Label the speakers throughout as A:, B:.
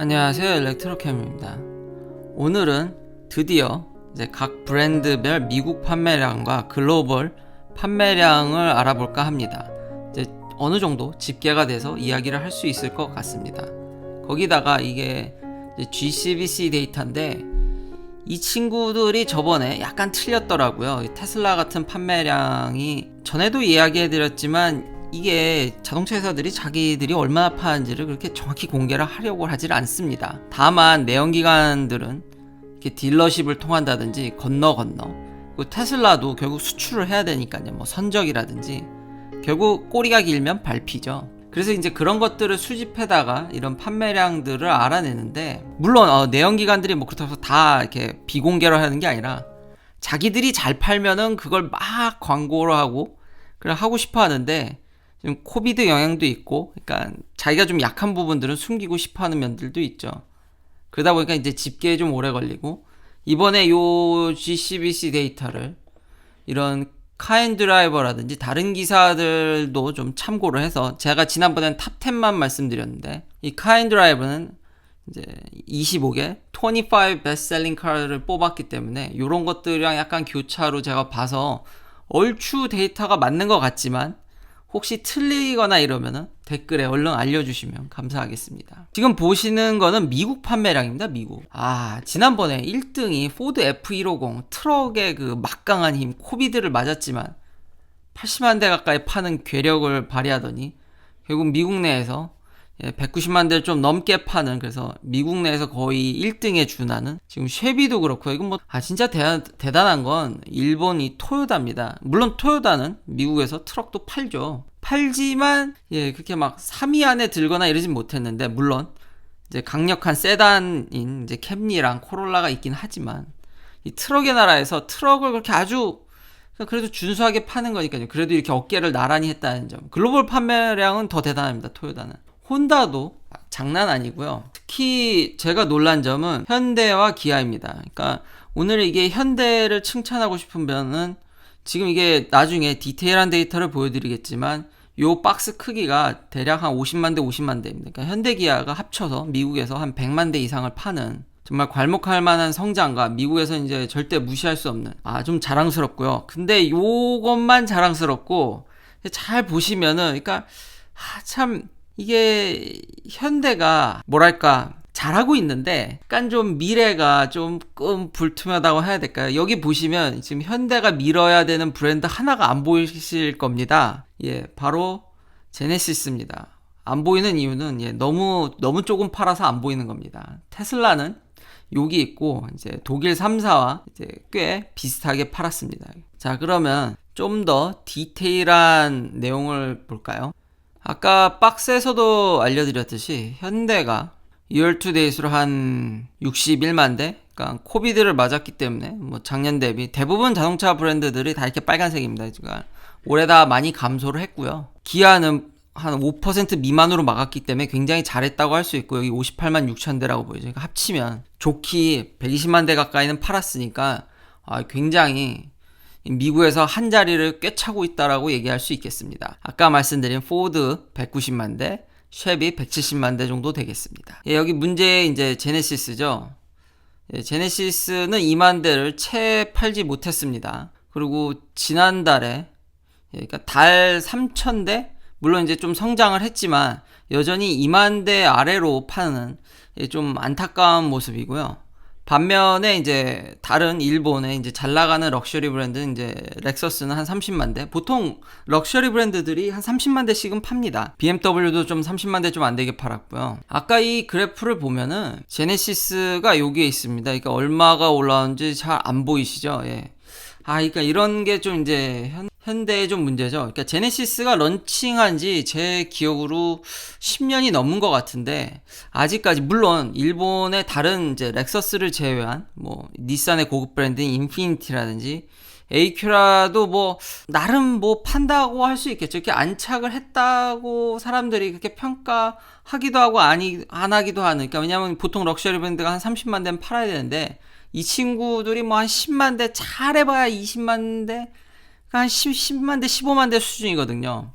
A: 안녕하세요, 엘렉트로캠입니다. 오늘은 드디어 이제 각 브랜드별 미국 판매량과 글로벌 판매량을 알아볼까 합니다. 이제 어느 정도 집계가 돼서 이야기를 할 수 있을 것 같습니다. 거기다가 이게 이제 GCBC 데이터인데 이 친구들이 저번에 약간 틀렸더라고요. 테슬라 같은 판매량이 전에도 이야기해드렸지만 이게 자동차 회사들이 자기들이 얼마나 파는지를 그렇게 정확히 공개를 하려고 하질 않습니다. 다만 내연기관들은 이렇게 딜러십을 통한다든지 건너 그 테슬라도 결국 수출을 해야 되니까요. 뭐 선적이라든지 결국 꼬리가 길면 밟히죠. 그래서 이제 그런 것들을 수집해다가 이런 판매량들을 알아내는데, 물론 내연기관들이 뭐 그렇다고 해서 다 이렇게 비공개로 하는 게 아니라 자기들이 잘 팔면은 그걸 막 광고를 하고 그래 하고 싶어 하는데, 지금 코비드 영향도 있고, 그러니까 자기가 좀 약한 부분들은 숨기고 싶어 하는 면들도 있죠. 그러다 보니까 이제 집계에 좀 오래 걸리고, 이번에 요 GCBC 데이터를 이런 카앤드라이버라든지 다른 기사들도 좀 참고를 해서, 제가 지난번엔 탑 10만 말씀드렸는데 이 카앤드라이버는 이제 25개 25 베스트셀링 카를 뽑았기 때문에 이런 것들이랑 약간 교차로 제가 봐서 얼추 데이터가 맞는 것 같지만 혹시 틀리거나 이러면은 댓글에 얼른 알려주시면 감사하겠습니다. 지금 보시는 거는 미국 판매량입니다. 미국. 지난번에 1등이 포드 F150 트럭의 그 막강한 힘, 코비드를 맞았지만 80만 대 가까이 파는 괴력을 발휘하더니 결국 미국 내에서 190만 대를 좀 넘게 파는, 그래서 미국 내에서 거의 1등에 준하는, 지금 쉐비도 그렇고, 이건 뭐 진짜 대단한 건 일본 이 토요다입니다. 물론 토요다는 미국에서 트럭도 팔지만 그렇게 막 3위 안에 들거나 이러진 못했는데, 물론 이제 강력한 세단인 이제 캠리랑 코롤라가 있긴 하지만 이 트럭의 나라에서 트럭을 그렇게 아주 그래도 준수하게 파는 거니까요. 그래도 이렇게 어깨를 나란히 했다는 점. 글로벌 판매량은 더 대단합니다. 토요다는. 혼다도 장난 아니고요. 특히 제가 놀란 점은 현대와 기아입니다. 그러니까 오늘 이게 현대를 칭찬하고 싶으면은, 지금 이게 나중에 디테일한 데이터를 보여드리겠지만 요 박스 크기가 대략 한 50만 대입니다. 그러니까 현대 기아가 합쳐서 미국에서 한 100만 대 이상을 파는, 정말 괄목할 만한 성장과 미국에서 이제 절대 무시할 수 없는, 좀 자랑스럽고요. 근데 요것만 자랑스럽고, 잘 보시면은, 그러니까 참 이게 현대가 뭐랄까 잘하고 있는데 약간 좀 미래가 조금 불투명하다고 해야 될까요? 여기 보시면 지금 현대가 밀어야 되는 브랜드 하나가 안 보이실 겁니다. 바로 제네시스입니다. 안 보이는 이유는 너무 조금 팔아서 안 보이는 겁니다. 테슬라는 여기 있고 이제 독일 3사와 이제 꽤 비슷하게 팔았습니다. 자, 그러면 좀 더 디테일한 내용을 볼까요? 아까 박스에서도 알려드렸듯이 현대가 year to date로 한 61만 대, 그러니까 코비드를 맞았기 때문에 뭐 작년 대비 대부분 자동차 브랜드들이 다 이렇게 빨간색입니다. 그러니까 올해 다 많이 감소를 했고요. 기아는 한 5% 미만으로 막았기 때문에 굉장히 잘했다고 할 수 있고, 여기 58만 6천 대라고 보이죠. 그러니까 합치면 좋게 120만 대 가까이는 팔았으니까 굉장히 미국에서 한 자리를 꿰차고 있다라고 얘기할 수 있겠습니다. 아까 말씀드린 포드 190만 대, 쉐비 170만 대 정도 되겠습니다. 여기 문제 이제 제네시스죠. 제네시스는 2만 대를 채 팔지 못했습니다. 그리고 지난달에 그러니까 달 3,000대, 물론 이제 좀 성장을 했지만 여전히 2만 대 아래로 파는 좀 안타까운 모습이고요. 반면에 이제 다른 일본의 이제 잘 나가는 럭셔리 브랜드, 이제 렉서스는 한 30만 대. 보통 럭셔리 브랜드들이 한 30만 대씩은 팝니다. BMW도 좀 30만 대 좀 안 되게 팔았고요. 아까 이 그래프를 보면은 제네시스가 여기에 있습니다. 그러니까 얼마가 올라오는지 잘 안 보이시죠? 그러니까 이런 게 좀 이제 현대의 좀 문제죠. 그러니까 제네시스가 런칭한 지 제 기억으로 10년이 넘은 것 같은데, 아직까지 물론 일본의 다른 이제 렉서스를 제외한 뭐 닛산의 고급 브랜드인 인피니티라든지 에이큐라도 뭐 나름 뭐 판다고 할 수 있겠죠. 이렇게 안착을 했다고 사람들이 그렇게 평가하기도 하고 안 하기도 하는. 그러니까 왜냐면 보통 럭셔리 브랜드가 한 30만 대는 팔아야 되는데, 이 친구들이 뭐 한 10만 대, 잘해봐야 20만 대, 한 10만 대, 15만 대 수준이거든요.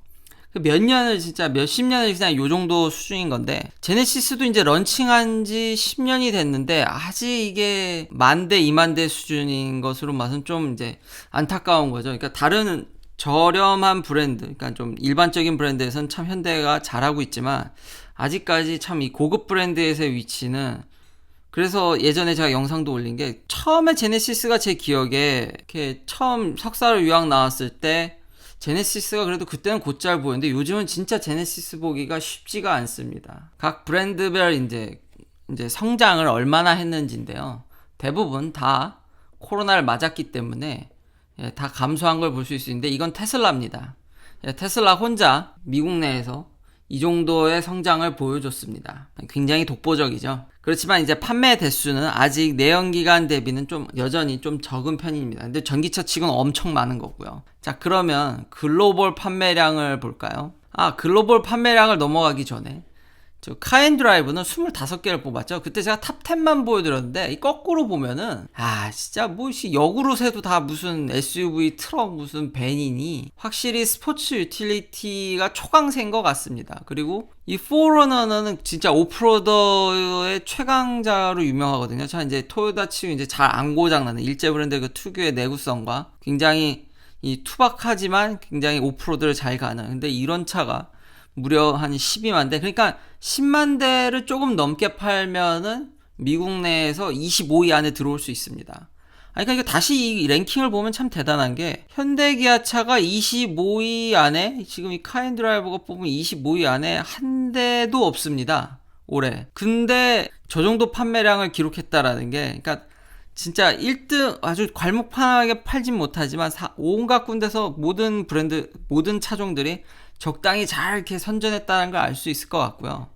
A: 몇 년을 진짜 몇십 년을 그냥 요 정도 수준인 건데, 제네시스도 이제 런칭한 지 10년이 됐는데 아직 이게 10,000대 20,000대 수준인 것으로 봐서는 좀 이제 안타까운 거죠. 그러니까 다른 저렴한 브랜드, 그러니까 좀 일반적인 브랜드에서는 참 현대가 잘하고 있지만 아직까지 참 이 고급 브랜드에서의 위치는, 그래서 예전에 제가 영상도 올린 게, 처음에 제네시스가 제 기억에 이렇게 처음 석사로 유학 나왔을 때 제네시스가 그래도 그때는 곧잘 보였는데 요즘은 진짜 제네시스 보기가 쉽지가 않습니다. 각 브랜드별 이제 성장을 얼마나 했는지인데요. 대부분 다 코로나를 맞았기 때문에 다 감소한 걸 볼 수 있는데, 이건 테슬라입니다. 테슬라 혼자 미국 내에서 이 정도의 성장을 보여줬습니다. 굉장히 독보적이죠. 그렇지만 이제 판매 대수는 아직 내연기관 대비는 좀 여전히 좀 적은 편입니다. 근데 전기차 치고는 엄청 많은 거고요. 자, 그러면 글로벌 판매량을 볼까요? 글로벌 판매량을 넘어가기 전에 저 카엔드라이브는 25개를 뽑았죠. 그때 제가 탑 10만 보여드렸는데, 이 거꾸로 보면은 진짜 뭐 역으로 세도 다 무슨 SUV, 트럭, 무슨 밴이니 확실히 스포츠 유틸리티가 초강세인 것 같습니다. 그리고 이 포러너는 진짜 오프로더의 최강자로 유명하거든요. 자, 이제 토요타 치고 이제 잘 안 고장나는 일제 브랜드 그 특유의 내구성과 굉장히 이 투박하지만 굉장히 오프로드를 잘 가는, 근데 이런 차가 무려 한 12만 대, 그러니까 10만 대를 조금 넘게 팔면은 미국 내에서 25위 안에 들어올 수 있습니다. 그러니까 이거 다시 이 랭킹을 보면 참 대단한 게, 현대기아차가 25위 안에, 지금 이 카엔드라이버가 뽑은 25위 안에 한 대도 없습니다, 올해. 근데 저 정도 판매량을 기록했다라는 게, 그러니까 진짜 1등 아주 괄목판하게 팔진 못하지만 온갖 군데서 모든 브랜드, 모든 차종들이 적당히 잘 이렇게 선전했다는 걸 알 수 있을 것 같고요.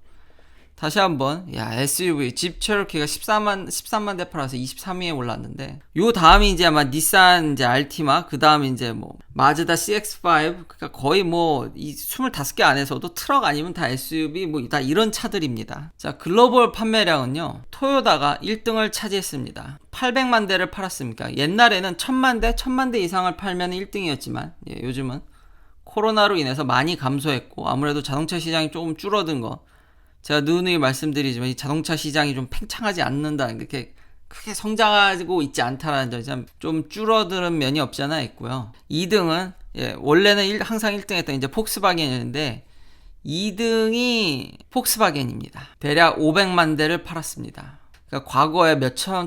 A: 다시 한번 SUV 집 체로키가 13만 대 팔아서 23위에 올랐는데, 요 다음이 이제 아마 닛산 이제 알티마, 그 다음에 이제 뭐 마즈다 CX-5, 그러니까 거의 뭐 이 25개 안에서도 트럭 아니면 다 SUV 뭐 다 이런 차들입니다. 자, 글로벌 판매량은요, 토요타가 1등을 차지했습니다. 800만 대를 팔았습니까? 옛날에는 1000만 대 이상을 팔면 1등이었지만 요즘은 코로나로 인해서 많이 감소했고, 아무래도 자동차 시장이 조금 줄어든 거, 제가 누누이 말씀드리지만 이 자동차 시장이 좀 팽창하지 않는다, 이렇게 크게 성장하고 있지 않다라는 점이 좀 줄어드는 면이 없지 않아 있고요. 2등은 원래는 항상 1등 했던 이제 폭스바겐이었는데 2등이 폭스바겐입니다. 대략 500만 대를 팔았습니다. 그러니까 과거에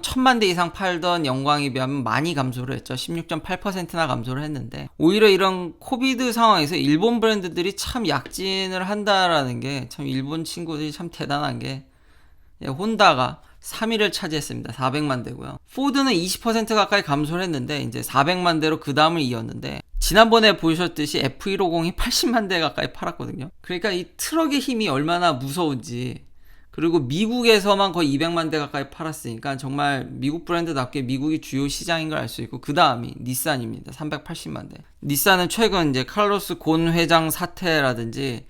A: 천만 대 이상 팔던 영광에 비하면 많이 감소를 했죠. 16.8%나 감소를 했는데, 오히려 이런 코비드 상황에서 일본 브랜드들이 참 약진을 한다라는 게, 참 일본 친구들이 참 대단한 게, 혼다가 3위를 차지했습니다. 400만 대고요. 포드는 20% 가까이 감소를 했는데 이제 400만 대로 그 다음을 이었는데, 지난번에 보셨듯이 F150이 80만 대 가까이 팔았거든요. 그러니까 이 트럭의 힘이 얼마나 무서운지, 그리고 미국에서만 거의 200만 대 가까이 팔았으니까 정말 미국 브랜드답게 미국이 주요 시장인 걸 알 수 있고, 그 다음이 닛산입니다. 380만 대. 닛산은 최근 이제 칼로스 곤 회장 사태라든지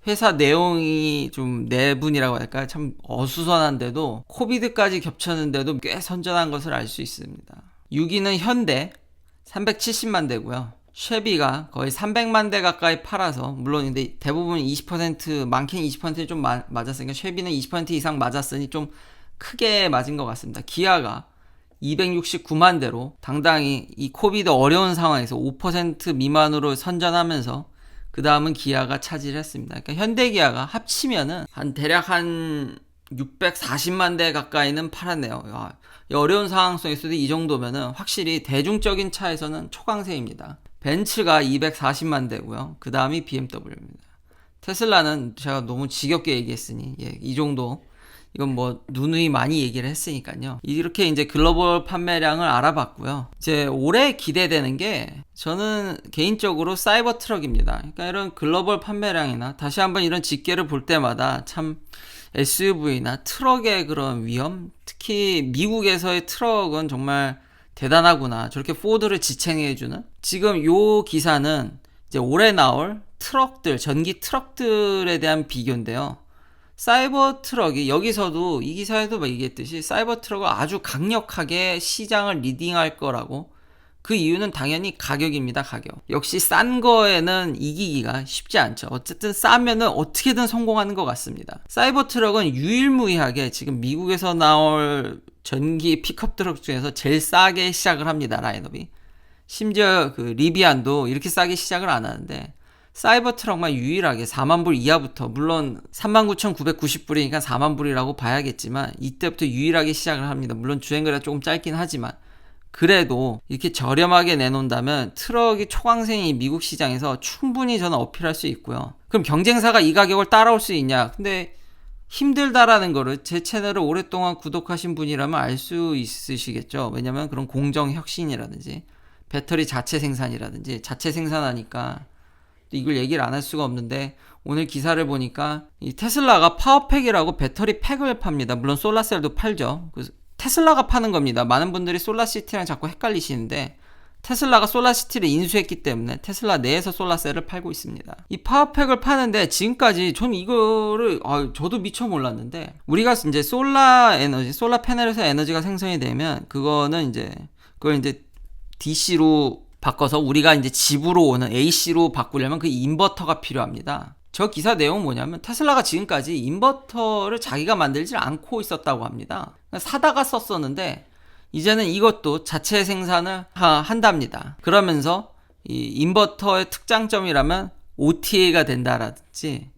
A: 회사 내용이 좀 내분이라고 할까요? 참 어수선한데도 코비드까지 겹쳤는데도 꽤 선전한 것을 알 수 있습니다. 6위는 현대 370만 대고요. 쉐비가 거의 300만 대 가까이 팔아서, 물론 근데 대부분 20%, 많게는 20% 좀 맞았으니까 쉐비는 20% 이상 맞았으니 좀 크게 맞은 것 같습니다. 기아가 269만 대로 당당히 이 코비드 어려운 상황에서 5% 미만으로 선전하면서 그 다음은 기아가 차지를 했습니다. 그러니까 현대기아가 합치면은 대략 한 640만 대 가까이는 팔았네요. 이 어려운 상황 속에서도 이 정도면은 확실히 대중적인 차에서는 초강세입니다. 벤츠가 240만 대고요. 그 다음이 BMW입니다. 테슬라는 제가 너무 지겹게 얘기했으니 이 정도, 이건 뭐 누누이 많이 얘기를 했으니까요. 이렇게 이제 글로벌 판매량을 알아봤고요. 이제 올해 기대되는 게, 저는 개인적으로 사이버 트럭입니다. 그러니까 이런 글로벌 판매량이나 다시 한번 이런 집계를 볼 때마다 참 SUV나 트럭의 그런 위험, 특히 미국에서의 트럭은 정말 대단하구나, 저렇게 포드를 지탱해주는. 지금 요 기사는 이제 올해 나올 트럭들, 전기 트럭들에 대한 비교인데요. 사이버 트럭이, 여기서도 이 기사에도 얘기했듯이 사이버 트럭은 아주 강력하게 시장을 리딩할 거라고, 그 이유는 당연히 가격입니다. 가격. 역시 싼 거에는 이기기가 쉽지 않죠. 어쨌든 싸면은 어떻게든 성공하는 것 같습니다. 사이버 트럭은 유일무이하게 지금 미국에서 나올 전기 픽업 트럭 중에서 제일 싸게 시작을 합니다. 라인업이. 심지어 그 리비안도 이렇게 싸게 시작을 안 하는데 사이버 트럭만 유일하게 4만 불 이하부터, 물론 39,990불이니까 4만 불이라고 봐야겠지만 이때부터 유일하게 시작을 합니다. 물론 주행거리가 조금 짧긴 하지만 그래도 이렇게 저렴하게 내놓는다면 트럭이 초강생이 미국 시장에서 충분히 저는 어필할 수 있고요. 그럼 경쟁사가 이 가격을 따라올 수 있냐? 근데 힘들다라는 거를 제 채널을 오랫동안 구독하신 분이라면 알 수 있으시겠죠. 왜냐면 그런 공정 혁신이라든지 배터리 자체 생산이라든지, 자체 생산하니까 또 이걸 얘기를 안 할 수가 없는데, 오늘 기사를 보니까 이 테슬라가 파워팩이라고 배터리 팩을 팝니다. 물론 솔라셀도 팔죠. 테슬라가 파는 겁니다. 많은 분들이 솔라시티랑 자꾸 헷갈리시는데 테슬라가 솔라시티를 인수했기 때문에 테슬라 내에서 솔라셀을 팔고 있습니다. 이 파워팩을 파는데 지금까지 저는 이거를 저도 미처 몰랐는데, 우리가 이제 솔라 에너지, 솔라 패널에서 에너지가 생성이 되면 그걸 이제 DC로 바꿔서 우리가 이제 집으로 오는 AC로 바꾸려면 그 인버터가 필요합니다. 저 기사 내용은 뭐냐면 테슬라가 지금까지 인버터를 자기가 만들지 않고 있었다고 합니다. 사다가 썼었는데 이제는 이것도 자체 생산을 한답니다. 그러면서 이 인버터의 특장점이라면 OTA가 된다라든지,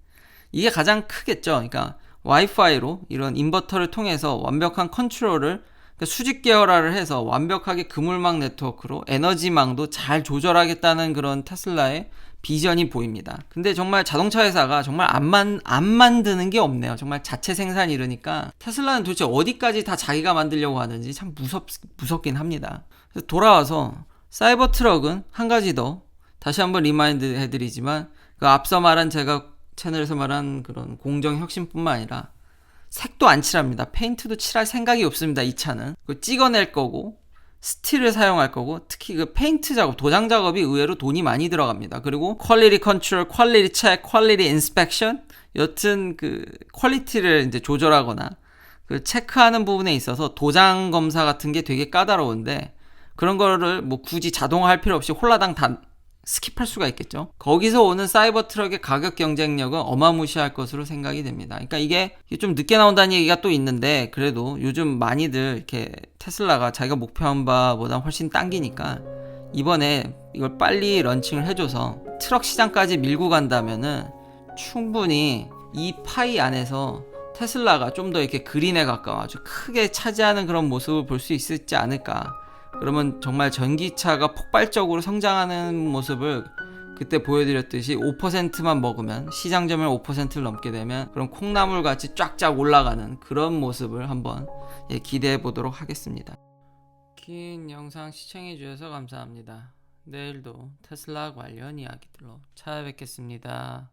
A: 이게 가장 크겠죠. 그러니까 와이파이로 이런 인버터를 통해서 완벽한 컨트롤을, 수직 계열화를 해서 완벽하게 그물망 네트워크로 에너지망도 잘 조절하겠다는 그런 테슬라의 비전이 보입니다. 근데 정말 자동차 회사가 정말 안 만드는 게 없네요. 정말 자체 생산 이러니까 테슬라는 도대체 어디까지 다 자기가 만들려고 하는지 참 무섭긴 합니다. 그래서 돌아와서 사이버 트럭은 한 가지 더 다시 한번 리마인드 해드리지만, 그 앞서 말한, 제가 채널에서 말한 그런 공정 혁신뿐만 아니라 색도 안 칠합니다. 페인트도 칠할 생각이 없습니다. 이 차는 찍어낼 거고 스틸을 사용할 거고, 특히 그 페인트 작업, 도장 작업이 의외로 돈이 많이 들어갑니다. 그리고 퀄리티 컨트롤, 퀄리티 체크, 퀄리티 인스펙션, 여튼 그 퀄리티를 이제 조절하거나 그 체크하는 부분에 있어서 도장 검사 같은 게 되게 까다로운데, 그런 거를 뭐 굳이 자동화할 필요 없이 홀라당 다 스킵할 수가 있겠죠. 거기서 오는 사이버 트럭의 가격 경쟁력은 어마무시할 것으로 생각이 됩니다. 그러니까 이게 좀 늦게 나온다는 얘기가 또 있는데, 그래도 요즘 많이들 이렇게 테슬라가 자기가 목표한 바보다 훨씬 당기니까 이번에 이걸 빨리 런칭을 해줘서 트럭 시장까지 밀고 간다면은 충분히 이 파이 안에서 테슬라가 좀 더 이렇게 그린에 가까워 아주 크게 차지하는 그런 모습을 볼 수 있지 않을까. 그러면 정말 전기차가 폭발적으로 성장하는 모습을 그때 보여드렸듯이 5%만 먹으면, 시장 점유율 5%를 넘게 되면 그런 콩나물 같이 쫙쫙 올라가는 그런 모습을 한번 기대해 보도록 하겠습니다. 긴 영상 시청해 주셔서 감사합니다. 내일도 테슬라 관련 이야기들로 찾아뵙겠습니다.